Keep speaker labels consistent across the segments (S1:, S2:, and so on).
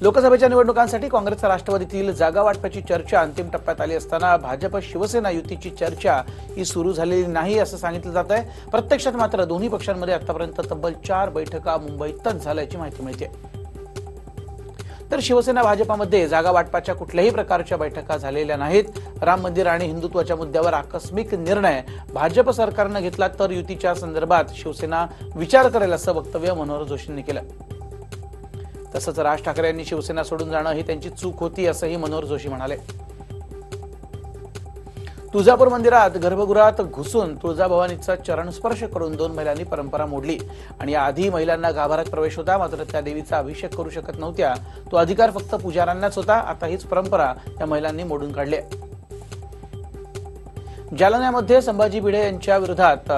S1: लोकसभेच्या निवडणुकांसाठी काँग्रेस राष्ट्रवादीतील जागा वाटपाची चर्चा अंतिम टप्प्यात आली असताना भाजप शिवसेना युतीची चर्चा ही सुरू झालेली नाही असं सांगितलं जात आहे। प्रत्यक्षात मात्र दोन्ही पक्षांमध्ये आतापर्यंत तब्बल 4 बैठका मुंबईतच झाल्याची माहिती मिळते। तर शिवसेना भाजपमध्ये जागा वाटपाच्या कुठल्याही प्रकारच्या बैठका झालेल्या नाहीत। राम मंदिर आणि हिंदुत्वाच्या मुद्द्यावर आकस्मिक निर्णय भाजप सरकारने घेतला तर युतीच्या संदर्भात शिवसेना विचार करेल असं वक्तव्य मनोहर जोशींनी केलं। तसंच राज ठाकरे यांनी शिवसेना सोडून जाणं ही त्यांची चूक होती असंही मनोहर जोशी म्हणाले। तुळजापूर मंदिरात गर्भगृहात घुसून तुळजाभवानीचा चरणस्पर्श करून 2 महिलांनी परंपरा मोडली आणि याआधी महिलांना गाभाऱ्यात प्रवेश होता, मात्र त्या देवीचा अभिषेक करू शकत नव्हत्या। तो अधिकार फक्त पुजाऱ्यांनाच होता। आता हीच परंपरा या महिलांनी मोडून काढली। जालन्यामध्ये संभाजी भिडे यांच्या विरोधात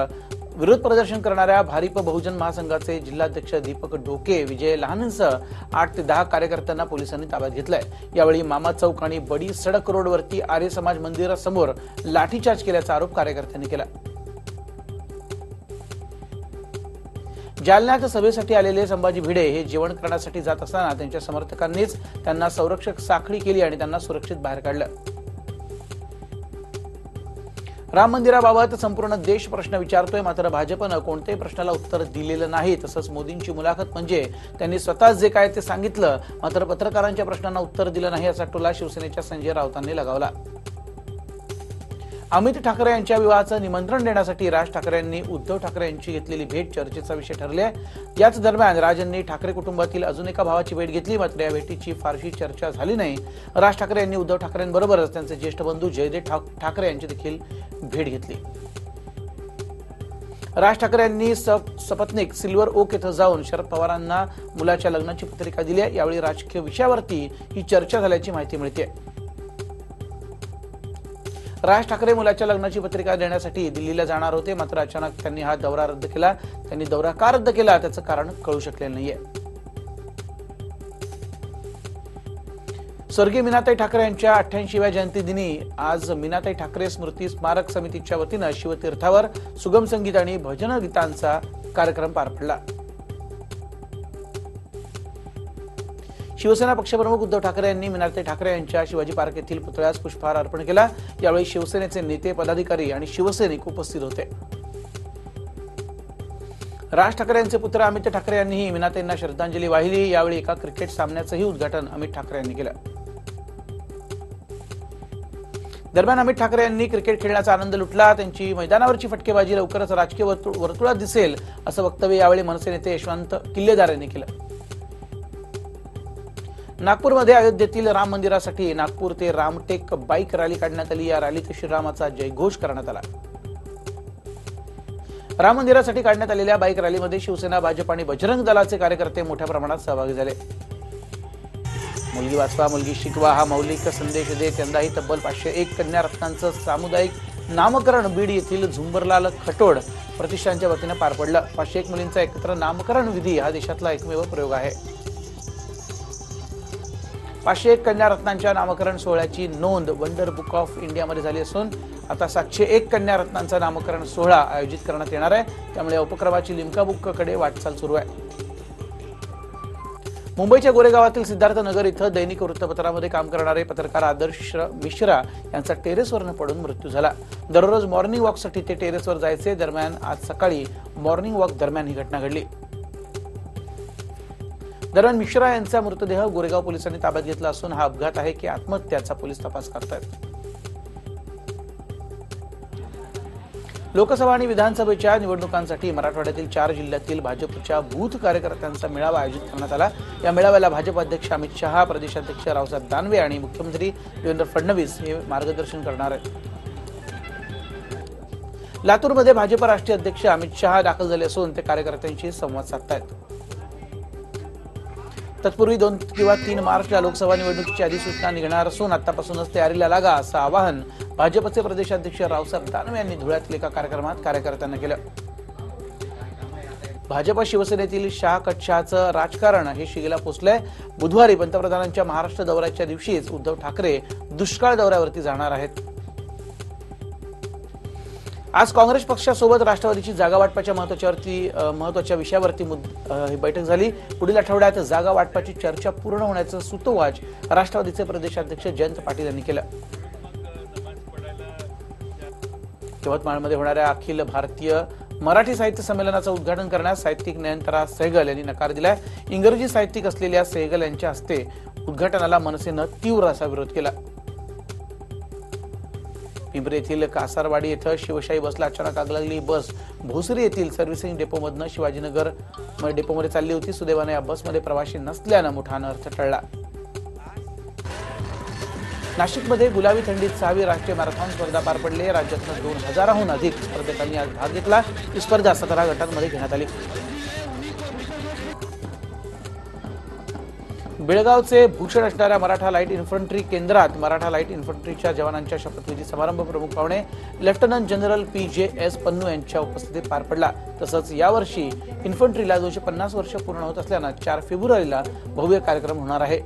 S1: विरोध प्रदर्शन करणाऱ्या भारिप बहुजन महासंघाचे जिल्हाध्यक्ष दीपक ढोके, विजय लहानेंसह 8 ते 10 कार्यकर्त्यांना पोलिसांनी ताब्यात घेतलंय। यावेळी मामा चौक आणि बडी सडक रोडवरती आर्य समाज मंदिरासमोर लाठीचार्ज केल्याचा आरोप कार्यकर्त्यांनी केला। जालन्यात सभेसाठी आलेले संभाजी भिडे हे जेवण करण्यासाठी जात असताना त्यांच्या समर्थकांनीच त्यांना संरक्षक साखळी केली आणि त्यांना सुरक्षित बाहेर काढलं। राम मंदिराबाबत संपूर्ण देश प्रश्न विचारतोय, मात्र भाजपनं कोणत्याही प्रश्नाला उत्तर दिलेलं नाही। तसंच मोदींची मुलाखत म्हणजे त्यांनी स्वतःच जे काय ते सांगितलं, मात्र पत्रकारांच्या प्रश्नांना उत्तर दिलं नाही असा टोला शिवसेनेच्या संजय राऊतांनी लगावला। अमित ठाकरे यांच्या विवाहाचं निमंत्रण देण्यासाठी राज ठाकरे यांनी उद्धव ठाकरे यांची घेतलेली भेट चर्चेचा विषय ठरली आहे। याच दरम्यान राज यांनी ठाकरे कुटुंबातील अजून एका भावाची भेट घेतली, मात्र या भेटीची फारशी चर्चा झाली नाही। राज ठाकरे यांनी उद्धव ठाकरेंबरोबरच त्यांचे ज्येष्ठ बंधू जयदेव ठाकरे यांची देखील भेट घेतली। राज ठाकरे यांनी सपत्नीक सिल्वर ओक येथे जाऊन शरद पवारांना मुलाच्या लग्नाची पत्रिका दिली आहे। यावेळी राजकीय विषयावरती ही चर्चा झाल्याची माहिती मिळते। राज ठाकरे मुलाच्या लग्नाची पत्रिका देण्यासाठी दिल्लीला जाणार होते, मात्र अचानक त्यांनी हा दौरा रद्द केला। त्यांनी दौरा का रद्द केला त्याचं कारण कळू शकलेलं नाहीये। स्वर्गीय मीनाताई ठाकरे यांच्या 88व्या जयंतीदिनी आज मीनाताई ठाकरे स्मृती स्मारक समितीच्या वतीनं शिवतीर्थावर सुगम संगीत आणि भजन गीतांचा कार्यक्रम पार पडला। शिवसेना पक्षप्रमुख उद्धव ठाकरे यांनी मीनाताई ठाकरे यांच्या शिवाजी पार्क येथील पुतळ्यास पुष्पहार अर्पण केला। यावेळी शिवसेनेचे नेते, पदाधिकारी आणि शिवसैनिक उपस्थित होते। राज ठाकरे यांचे पुत्र अमित ठाकरे यांनीही मीनाताईंना श्रद्धांजली वाहिली। यावेळी एका क्रिकेट सामन्याचंही उद्घाटन अमित ठाकरे यांनी केलं। दरम्यान अमित ठाकरे यांनी क्रिकेट खेळण्याचा आनंद लुटला। त्यांची मैदानावरची फटकेबाजी लवकरच राजकीय वर्तुळात दिसेल असं वक्तव्य यावेळी मनसे नेते यशवंत किल्लेदार यांनी केलं। नागपूरमध्ये अयोध्येतील राम मंदिरासाठी नागपूर ते रामटेक बाईक रॅली काढण्यात आली। या रॅलीत श्रीरामाचा जयघोष करण्यात आला। राम मंदिरासाठी काढण्यात आलेल्या बाईक रॅलीमध्ये शिवसेना, भाजप आणि बजरंग दलाचे कार्यकर्ते मोठ्या प्रमाणात सहभागी झाले। मुलगी वाचवा, मुलगी शिकवा हा मौलिक संदेश देत यंदाही तब्बल 501 कन्या रत्नांचं सामुदायिक नामकरण बीड येथील झुंबरलाल खटोड प्रतिष्ठानच्या वतीनं पार पडलं। 501 मुलींचा एकत्र नामकरण विधी हा देशातला एकमेव प्रयोग आहे। 501 कन्या रत्नांच्या नामकरण सोहळ्याची नोंद वंडर बुक ऑफ इंडियामध्ये झाली असून आता 701 कन्या रत्नांचा नामकरण सोहळा आयोजित करण्यात येणार आहे। त्यामुळे उपक्रमाची लिम्का बुककडे वाटचाल सुरू आहे। मुंबईच्या गोरेगावातील सिद्धार्थ नगर इथं दैनिक वृत्तपत्रामध्ये काम करणारे पत्रकार आदर्श मिश्रा यांचा टेरेसवरनं पडून मृत्यू झाला। दररोज मॉर्निंग वॉकसाठी ते टेरेसवर जायचे। दरम्यान आज सकाळी मॉर्निंग वॉक दरम्यान ही घटना घडली। दरम्यान मिश्रा यांचा मृतदेह गोरेगाव पोलिसांनी ताब्यात घेतला असून हा अपघात आहे की आत्महत्याचा पोलीस तपास करतायत। लोकसभा आणि विधानसभेच्या निवडणुकांसाठी मराठवाड्यातील 4 जिल्ह्यातील भाजपच्या बूथ कार्यकर्त्यांचा मेळावा आयोजित करण्यात आला। या मेळाव्याला भाजप अध्यक्ष अमित शहा, प्रदेशाध्यक्ष रावसाहेब दानवे आणि मुख्यमंत्री देवेंद्र फडणवीस हे मार्गदर्शन करणार आहेत। लातूरमध्ये भाजप राष्ट्रीय अध्यक्ष अमित शहा दाखल झाले असून ते कार्यकर्त्यांशी संवाद साधतायत। तत्पूर्वी 2 किंवा 3 मार्चला लोकसभा निवडणुकीची अधिसूचना निघणार असून आतापासूनच तयारीला लागा असं आवाहन भाजपचे प्रदेशाध्यक्ष रावसाहेब दानवे यांनी धुळ्यातील एका कार्यक्रमात कार्यकर्त्यांना केलं। भाजप शिवसेनेतील शाह कटशहाचं राजकारण हे शिगेला पोचलंय। बुधवारी पंतप्रधानांच्या महाराष्ट्र दौऱ्याच्या दिवशीच उद्धव ठाकरे दुष्काळ दौऱ्यावरती जाणार आहेत। आज काँग्रेस पक्षासोबत राष्ट्रवादीची जागा वाटपाच्या महत्त्वाच्या विषयावरती ही बैठक झाली। पुढील आठवड्यात जागा वाटपाची चर्चा पूर्ण होण्याचं सूतोवाच राष्ट्रवादीचे प्रदेशाध्यक्ष जयंत पाटील यांनी केलं। यवतमाळमध्ये होणाऱ्या अखिल भारतीय मराठी साहित्य संमेलनाचं उद्घाटन करण्यास साहित्यिक नयनतारा सहगल यांनी नकार दिलाय। इंग्रजी साहित्यिक असलेल्या सहगल यांच्या हस्ते उद्घाटनाला मनसेनं तीव्र असा विरोध केला। पिंपरी येथील कासारवाडी येथे शिवशाही बसला अचानक आग लागली। बस भोसरी येथील सर्व्हिसिंग डेपोमधून शिवाजीनगर डेपोमध्ये चालली होती। सुदैवाने या बसमध्ये प्रवासी नसल्याने मोठा अनर्थ टळला। नाशिकमध्ये गुलाबी थंडीत 6वी राष्ट्रीय मॅरेथॉन स्पर्धा पार पडली। राज्यातून 2000हून अधिक स्पर्धकांनी आज भाग घेतला। ही स्पर्धा 17 गटांमध्ये घेण्यात आली। बेळगावचे भूषण असणाऱ्या मराठा लाईट इन्फंट्री केंद्रात मराठा लाईट इन्फंट्रीच्या जवानांच्या शपथविधी समारंभ प्रमुख पाहुणे लेफ्टनंट जनरल PJS पन्नू यांच्या उपस्थितीत पार पडला। तसंच यावर्षी इन्फंट्रीला 250 वर्ष पूर्ण होत असल्याने 4 फेब्रुवारीला भव्य कार्यक्रम होणार आहे।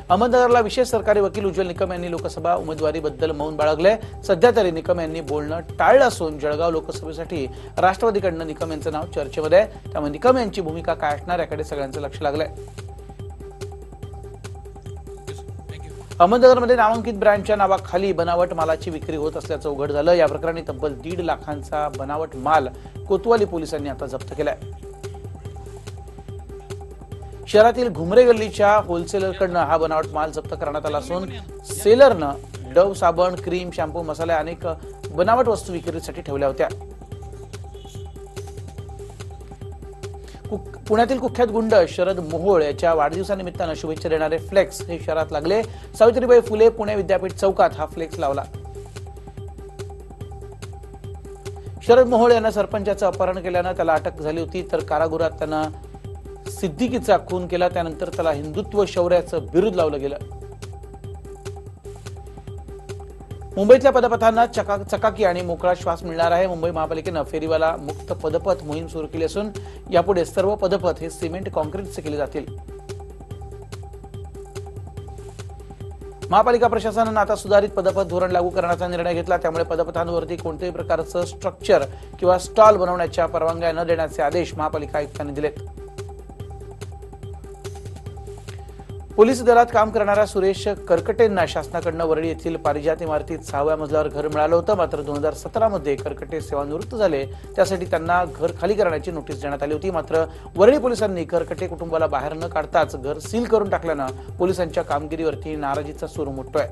S1: अहमदनगरला विशेष सरकारी वकील उज्ज्वल निकम यांनी लोकसभा उमेदवारीबद्दल मौन बाळगले। सध्या तरी निकम यांनी बोलणं टाळलं असून जळगाव लोकसभेसाठी राष्ट्रवादीकडनं निकम यांचं नाव चर्चेमध्ये आहे। त्यामुळे निकम यांची भूमिका काय असणार याकडे सगळ्यांचं लक्ष लागलंय। अहमदनगरमध्ये नामांकित ब्रँडच्या नावाखाली बनावट मालाची विक्री होत असल्याचं उघड झालं। या प्रकरणी तब्बल 1.5 लाखांचा बनावट माल कोतवाली पोलिसांनी आता जप्त केलाय। शहरातील घुमरे गल्लीच्या होलसेलरकडनं हा बनावट माल जप्त करण्यात आला असून सेलरनं डव साबण, क्रीम, शॅम्पू, मसाले अनेक बनावट वस्तू विक्रीसाठी ठेवल्या होत्या। पुण्यातील कुख्यात गुंड शरद मोहोळ याच्या वाढदिवसानिमित्तानं शुभेच्छा देणारे फ्लेक्स हे शहरात लागले। सावित्रीबाई फुले पुणे विद्यापीठ चौकात हा फ्लेक्स लावला। शरद मोहोळ यांना सरपंचाचं अपहरण केल्यानं त्याला अटक झाली होती, तर कारागृहात त्यानं सिद्दीकीचा खून केला। त्यानंतर त्याला हिंदुत्व शौर्याचं बिरुद लावलं गेलं। मुंबईतल्या पदपथांना चकाकी आणि मोकळा श्वास मिळणार आहे। मुंबई महापालिकेनं फेरीवाला मुक्त पदपथ मोहीम सुरू केली असून यापुढे सर्व पदपथ हे सिमेंट कॉन्क्रीटचे केले जातील। महापालिका प्रशासनानं आता सुधारित पदपथ धोरण लागू करण्याचा निर्णय घेतला। त्यामुळे पदपथांवरती कोणत्याही प्रकारचं स्ट्रक्चर किंवा स्टॉल बनवण्याच्या परवानग्या न देण्याचे आदेश महापालिका आयुक्तांनी दिलेत। पोलीस दलात काम करणाऱ्या सुरेश करकटेंना शासनाकडनं वरळी येथील पारिजात इमारतीत 6व्या मजल्यावर घर मिळालं होतं। मात्र 2017 मध्ये करकटे सेवानिवृत्त झाले, त्यासाठी त्यांना घर खाली करण्याची नोटीस देण्यात आली होती। मात्र वरळी पोलिसांनी करकटे कुटुंबाला बाहेर न काढताच घर सील करून टाकल्यानं पोलिसांच्या कामगिरीवरती नाराजीचा सूर उमटतोय।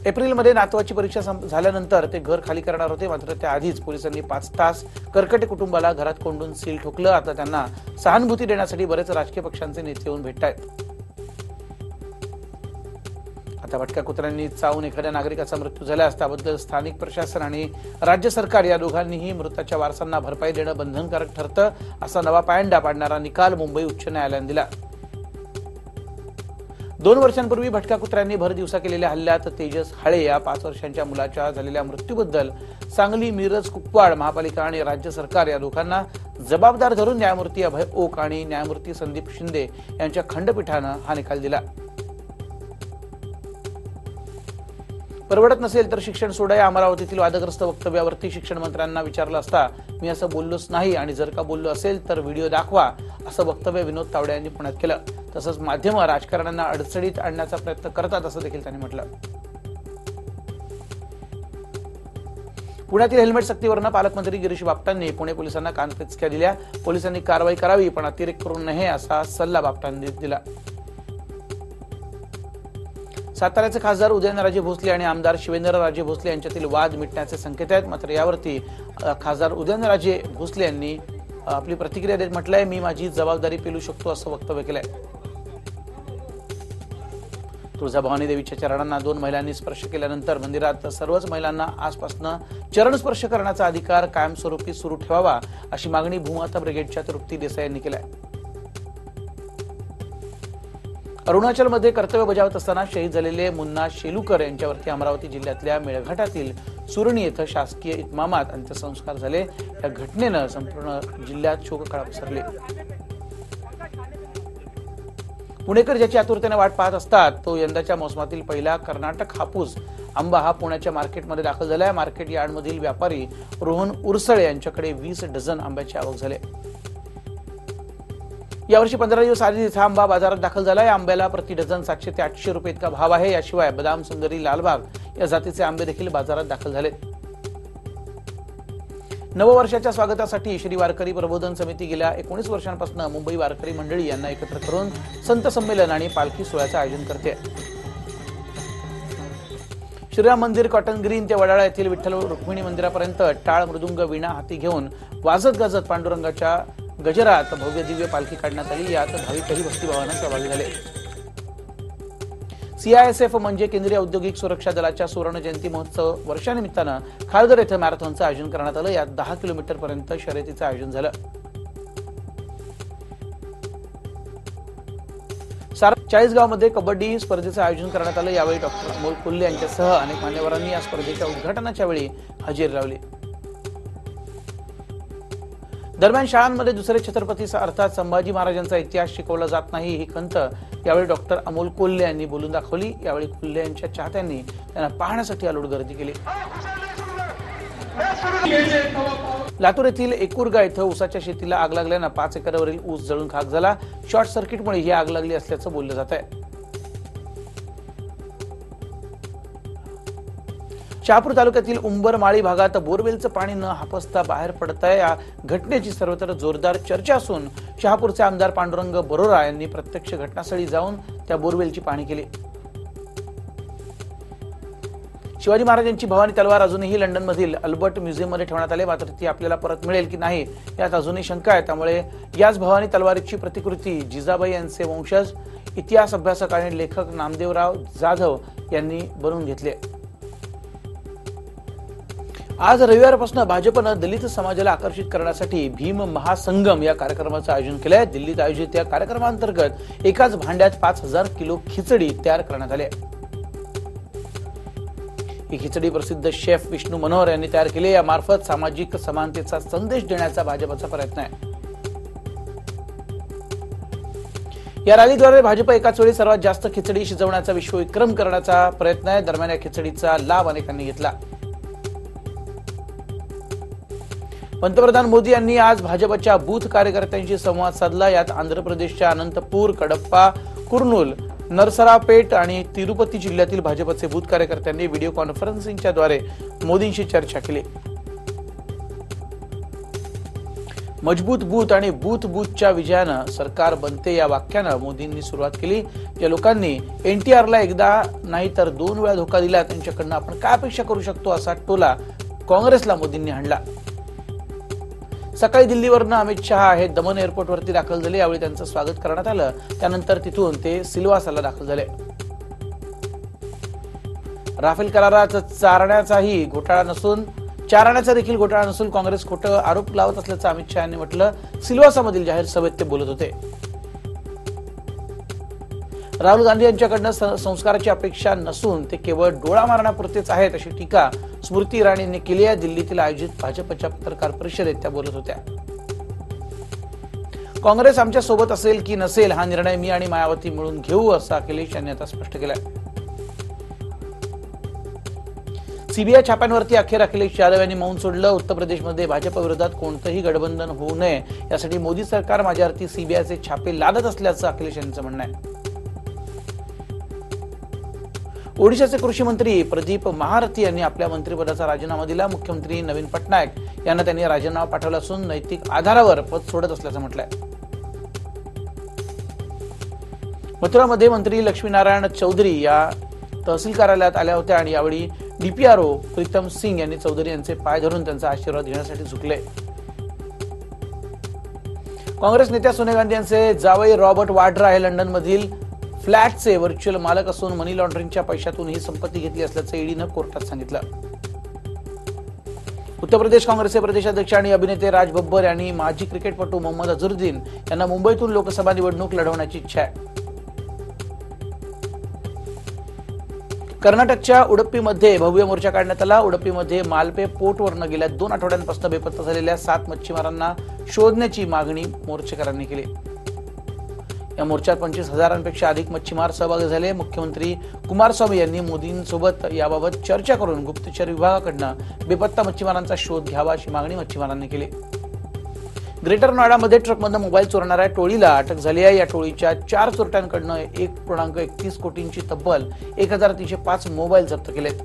S1: एप्रिलमध्ये नातवाची परीक्षा झाल्यानंतर ते घर खाली करणार होते, मात्र त्याआधीच पोलिसांनी 5 तास करकटे कुटुंबाला घरात कोंडून सील ठोकलं। आता त्यांना सहानुभूती देण्यासाठी बरेच राजकीय पक्षांचे नेते येऊन भेटतायत। आता भटक्या कुत्र्यांनी चावून एखाद्या नागरिकाचा मृत्यू झाल्यास त्याबद्दल स्थानिक प्रशासन आणि राज्य सरकार या दोघांनीही मृताच्या वारसांना भरपाई देणं बंधनकारक ठरतं, असा नवा पायंडा पाडणारा निकाल मुंबई उच्च न्यायालयाने दिला। 2 वर्षांपूर्वी भटक्या कुत्र्यांनी भर दिवसा केलेल्या हल्ल्यात तेजस हाळे या 5 वर्षांच्या मुलाच्या झालेल्या मृत्यूबद्दल सांगली, मिरज, कुपवाड महापालिका आणि राज्य सरकार या दोघांना जबाबदार धरून न्यायमूर्ती अभय ओक आणि न्यायमूर्ती संदीप शिंदे यांच्या खंडपीठानं हा निकाल दिला। परवडत नसेल तर शिक्षण सोडा या अमरावतीतील वादग्रस्त वक्तव्यावरती शिक्षण मंत्र्यांना विचारलं असता मी असं बोललोच नाही आणि जर का बोललो असेल तर व्हिडिओ दाखवा, असं वक्तव्य विनोद तावडे यांनी पुण्यात केलं। तसंच माध्यमं राजकारण्यांना अडचणीत आणण्याचा प्रयत्न करतात असं देखील त्यांनी म्हटलं। पुण्यातील हेल्मेट सक्तीवरनं पालकमंत्री गिरीश बापटांनी पुणे पोलिसांना कानपिचक्या दिल्या। पोलिसांनी कारवाई करावी पण अतिरेक करू नये असा सल्ला बापटांनी दिला। साताऱ्याचे खासदार उदयनराजे भोसले आणि आमदार शिवेंद्रराजे भोसले यांच्यातील वाद मिटण्याचे संकेत आहेत। मात्र यावरती खासदार उदयनराजे भोसले यांनी आपली प्रतिक्रिया देत म्हटलंय, मी माझी जबाबदारी पेलू शकतो असं वक्तव्य केलंय। तुळजाभवानी देवीच्या चरणांना 2 महिलांनी स्पर्श केल्यानंतर मंदिरात सर्वच महिलांना आजपासून चरण स्पर्श करण्याचा अधिकार कायमस्वरूपी सुरू ठेवावा अशी मागणी भूमाता ब्रिगेडच्या तृप्ती देसाई यांनी केली आहे। अरुणाचलमध्ये कर्तव्य बजावत असताना शहीद झालेले मुन्ना शेलुकर यांच्यावरती अमरावती जिल्ह्यातल्या मेळघाटातील सुरणी येथे शासकीय इतमामात अंत्यसंस्कार झाले। या घटनेनं संपूर्ण जिल्ह्यात शोककळा पसरली। पुणेकर ज्याची आतुरतेने वाट पाहत असतात तो यंदाच्या मोसमातील पहिला कर्नाटक हापूस आंबा हा पुण्याच्या मार्केटमध्ये दाखल झालाय। मार्केट यार्डमधील व्यापारी रोहन उरसळे यांच्याकडे 20 डझन आंब्याची आवक झाली। यावर्षी 15 दिवस आधी हा आंबा बाजारात दाखल झाला। या आंब्याला प्रति डझन 700 ते 800 रुपये इतका भाव आहे। याशिवाय बदाम सुंदरी, लालबाग या जातीचे आंबे देखील बाजारात दाखल झाले। नववर्षाच्या स्वागतासाठी श्री वारकरी प्रबोधन समिती गेल्या 19 वर्षांपासून मुंबई वारकरी मंडळी यांना एकत्र करून संत संमेलन आणि पालखी सोहळ्याचं आयोजन करते। श्रीराम मंदिर, कॉटन ग्रीन ते वडाळा येथील विठ्ठल रुक्मिणी मंदिरापर्यंत टाळ, मृदुंग, वीणा हाती घेऊन वाजत गाजत पांडुरंगाच्या गजरात भव्य दिव्य पालखी काढण्यात आली। यात भाविकही भक्तिभावाने सहभागी झाले। सीआयएसएफ म्हणजे केंद्रीय औद्योगिक सुरक्षा दलाच्या सुवर्ण जयंती महोत्सव वर्षानिमित्तानं खारघर येथे मॅरेथॉनचं आयोजन करण्यात आलं। यात 10 किलोमीटर पर्यंत शर्यतीचं आयोजन झालं। चाळीसगावमध्ये कबड्डी स्पर्धेचं आयोजन करण्यात आलं। यावेळी डॉक्टर अमोल कोल्हे यांच्यासह अनेक मान्यवरांनी या स्पर्धेच्या उद्घाटनाच्या वेळी हजेरी लावली। दरम्यान शाळांमध्ये दुसरे छत्रपती अर्थात संभाजी महाराजांचा इतिहास शिकवला जात नाही ही खंत यावेळी डॉक्टर अमोल कोल्हे यांनी बोलून दाखवली। यावेळी कोल्हे यांच्या चाहत्यांनी त्यांना पाहण्यासाठी अलोट गर्दी केली। लातूर येथील एकुरगा इथं ऊसाच्या शेतीला आग लागल्यानं 5 एकरावरील ऊस जळून खाक झाला। शॉर्ट सर्किटमुळे ही आग लागली असल्याचं बोललं जात आहे। शहापूर तालुक्यातील उंबरमाळी भागात बोरवेलचं पाणी न हापसता बाहेर पडत आहे। या घटनेची सर्वत्र जोरदार चर्चा असून शहापूरचे आमदार पांडुरंग बरोरा यांनी प्रत्यक्ष घटनास्थळी जाऊन त्या बोरवेलची पाहणी केली। शिवाजी महाराजांची भवानी तलवार अजूनही लंडनमधील अल्बर्ट म्युझियममध्ये ठेवण्यात आली, मात्र ती आपल्याला परत मिळेल की नाही यात अजूनही शंका आहे। त्यामुळे याच भवानी तलवारीची प्रतिकृती जिजाबाई यांचे वंशज इतिहास अभ्यासक आणि लेखक नामदेवराव जाधव यांनी बनवून घेतली। आज रविवारपासून भाजपनं दलित समाजाला आकर्षित करण्यासाठी भीम महासंगम या कार्यक्रमाचं आयोजन केलं आहे। दिल्लीत आयोजित या कार्यक्रमांतर्गत एकाच भांड्यात 5000 किलो खिचडी तयार करण्यात आली। ही खिचडी प्रसिद्ध शेफ विष्णू मनोहर यांनी तयार केली। यामार्फत सामाजिक समानतेचा संदेश देण्याचा भाजपचा प्रयत्न आहे। या रॅलीद्वारे भाजप एकाच वेळी सर्वात जास्त खिचडी शिजवण्याचा विश्वविक्रम करण्याचा प्रयत्न आहे। दरम्यान या खिचडीचा लाभ अनेकांनी घेतला। पंतप्रधान मोदी यांनी आज भाजपच्या बूथ कार्यकर्त्यांशी संवाद साधला। यात आंध्र प्रदेशच्या अनंतपूर, कडप्पा, कुर्नूल, नरसरापेट आणि तिरुपती जिल्ह्यातील भाजपचे बूथ कार्यकर्त्यांनी व्हिडिओ कॉन्फरन्सिंगच्या द्वारे मोदींशी चर्चा केली। मजबूत बूथ आणि बूथ बूथच्या विजयानं सरकार बनते या वाक्यानं मोदींनी सुरुवात केली। ज्या लोकांनी एनटीआरला एकदा नाही तर 2 वेळा धोका दिला त्यांच्याकडनं आपण काय अपेक्षा करू शकतो असा टोला काँग्रेसला मोदींनी हाणला। सकाळी दिल्लीवरनं अमित शहा हे दमन एअरपोर्टवरती दाखल झाले। यावेळी त्यांचं स्वागत करण्यात आलं। त्यानंतर तिथून ते सिल्वासाला दाखल झाले। राफेल करारात चारण्याचा देखील घोटाळा नसून काँग्रेस खोटं आरोप लावत असल्याचं अमित शहा यांनी म्हटलं। सिल्वासामधील जाहीर सभेत ते बोलत होते। राहुल गांधी यांच्याकडनं संस्काराची अपेक्षा नसून ते केवळ डोळा मारण्यापुरतेच आहेत अशी टीका स्मृती इराणी यांनी केली आहे। दिल्लीतील आयोजित भाजपच्या पत्रकार परिषदेत त्या बोलत होत्या। काँग्रेस आमच्या सोबत असेल की नसेल हा निर्णय मी आणि मायावती मिळून घेऊ असं अखिलेश यांनी आता स्पष्ट केलंय। सीबीआय छाप्यांवरती अखेर अखिलेश यादव यांनी मौन सोडलं। उत्तर प्रदेशमध्ये भाजप विरोधात कोणतंही गठबंधन होऊ नये यासाठी मोदी सरकार माझ्यावरती सीबीआयचे छापे लादत असल्याचं अखिलेश यांचं म्हणणं आहे। ओडिशाचे कृषी मंत्री प्रदीप महारथी यांनी आपल्या मंत्रिपदाचा राजीनामा दिला। मुख्यमंत्री नवीन पटनायक यांना त्यांनी राजीनामा पाठवला असून नैतिक आधारावर पद सोडत असल्याचं म्हटलंय। मथुरामध्ये मंत्री लक्ष्मीनारायण चौधरी या तहसील कार्यालयात आल्या होत्या आणि यावेळी डीपीआरओ प्रीतम सिंग यांनी चौधरी यांचे पाय धरून त्यांचा आशीर्वाद घेण्यासाठी झुकले। काँग्रेस नेत्या सोनिया गांधी यांचे जावई रॉबर्ट वाड्रा हे लंडनमधील फ्लॅटचे व्हर्च्युअल मालक असून मनी लॉन्ड्रिंगच्या पैशातून ही संपत्ती घेतली असल्याचं ईडीनं कोर्टात सांगितलं। उत्तर प्रदेश काँग्रेसचे प्रदेशाध्यक्ष आणि अभिनेते राज बब्बर यांनी माजी क्रिकेटपटू मोहम्मद अझरुद्दीन यांना मुंबईतून लोकसभा निवडणूक लढवण्याची इच्छा आहे। कर्नाटकच्या उडप्पीमध्ये भव्य मोर्चा काढण्यात आला। उडप्पीमध्ये मालपे पोर्टवरनं गेल्या 2 आठवड्यांपासून बेपत्ता झालेल्या 7 मच्छीमारांना शोधण्याची मागणी मोर्चेकरांनी केली। या मोर्चात 25,000पेक्षा अधिक मच्छीमार सहभागी झाले. मुख्यमंत्री कुमारस्वामी यांनी मोदींसोबत याबाबत चर्चा करून गुप्तचर विभागाकडून बेपत्ता मच्छीमारांचा शोध घ्यावा अशी मागणी मच्छीमारांनी केली. ग्रेटर नोएडामध्ये ट्रकमधून मोबाईल चोरणाऱ्या टोळीला अटक झाली आहे. या टोळीच्या 4 चोरट्यांकडून 1.31 कोटींची तब्बल 1,305 मोबाईल जप्त केलेत.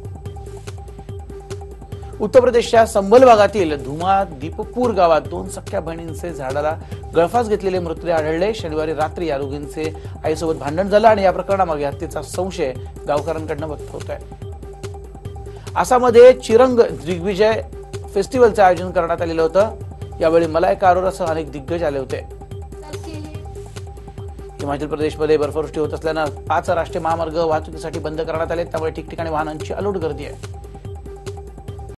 S1: उत्तर प्रदेशच्या संभल भागातील धुमा दीपपूर गावात 2 सख्या बहिणींचे झाडाला गळफास घेतलेले मृतदेह आढळले. शनिवारी रात्री या दोघींचे आईसोबत भांडण झालं आणि या प्रकरणामागे हत्येचा संशय गावकऱ्यांकडून व्यक्त होत आहे. आसाममध्ये चिरंग दिग्विजय फेस्टिवलचं आयोजन करण्यात आलेलं होतं. यावेळी मलायका अरोरासह अनेक दिग्गज आले होते. हिमाचल प्रदेशमध्ये बर्फवृष्टी होत असल्यानं 5 राष्ट्रीय महामार्ग वाहतुकीसाठी बंद करण्यात आले. त्यामुळे ठिकठिकाणी वाहनांची अलोट गर्दी आहे.